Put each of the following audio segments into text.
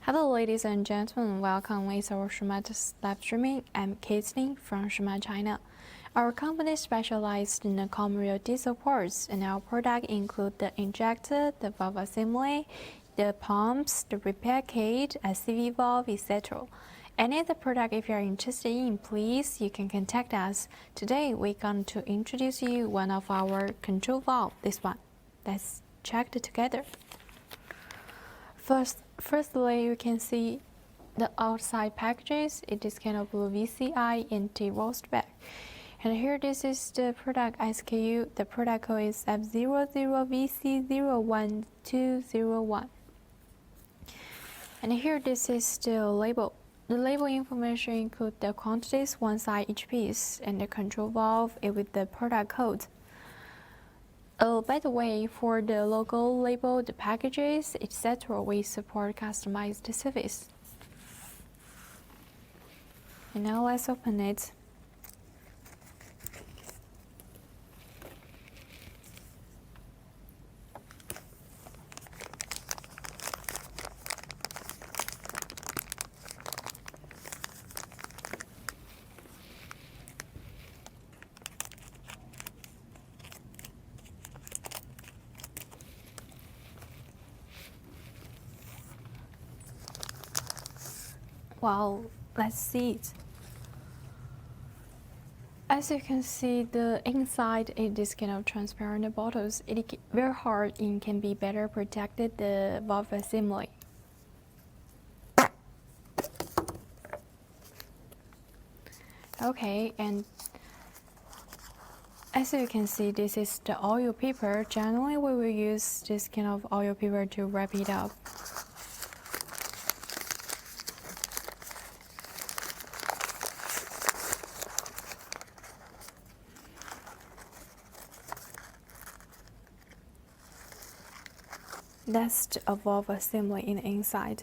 Hello ladies and gentlemen, welcome with our Shumatt live streaming. I'm Caitlin from Shumatt, China. Our company specialized in the commercial diesel parts, and our product include the injector, the valve assembly, the pumps, the repair kit, a CV valve, etc. Any other product if you are interested in, please, you can contact us. Today we're going to introduce you one of our control valve, this one. Let's check it together. Firstly, you can see the outside packages. It is kind of blue VCI and T-roast bag. And here this is the product SKU. The product code is F00VC01201. And here this is the label. The label information includes the quantities, one side each piece, and the control valve with the product code. By the way, for the logo label, the packages, etc., we support customized service. And now let's open it. Wow, let's see it. As you can see, the inside it is kind of transparent bottles. It is very hard and can be better protected the valve assembly. Okay, and as you can see, this is the oil paper. Generally, we will use this kind of oil paper to wrap it up. That's the valve assembly in the inside.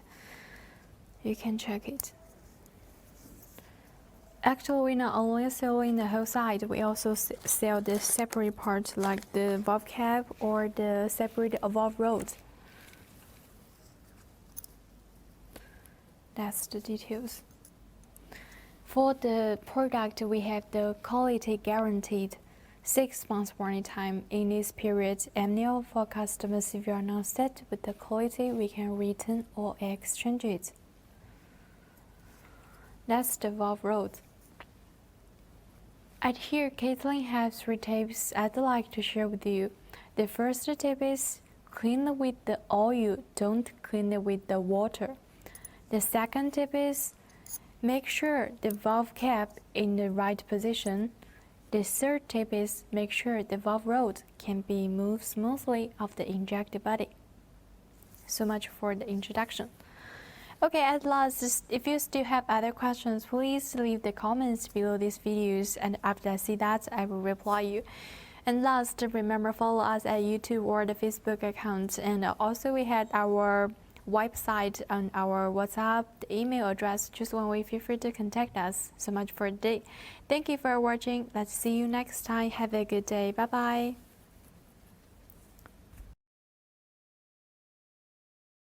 You can check it. Actually, we not only sell in the whole side, we also sell the separate parts like the valve cap or the separate valve rod. That's the details. For the product, we have the quality guaranteed. 6 months warranty time. In this period, annual for customers, if you are not set with the quality, we can return or exchange it. That's the valve rod. And here, Caitlin has 3 tips I'd like to share with you. The first tip is clean with the oil, don't clean it with the water. The second tip is make sure the valve cap in the right position. The third tip is make sure the valve rod can be moved smoothly off the injector body. So much for the introduction. Okay, at last, if you still have other questions, please leave the comments below these videos, and after I see that, I will reply you. And last, remember follow us at YouTube or the Facebook account, and also we had our website on our WhatsApp, the email address. Just one way, feel free to contact us. So much for today. Thank you for watching. Let's see you next time. Have a good day. Bye bye.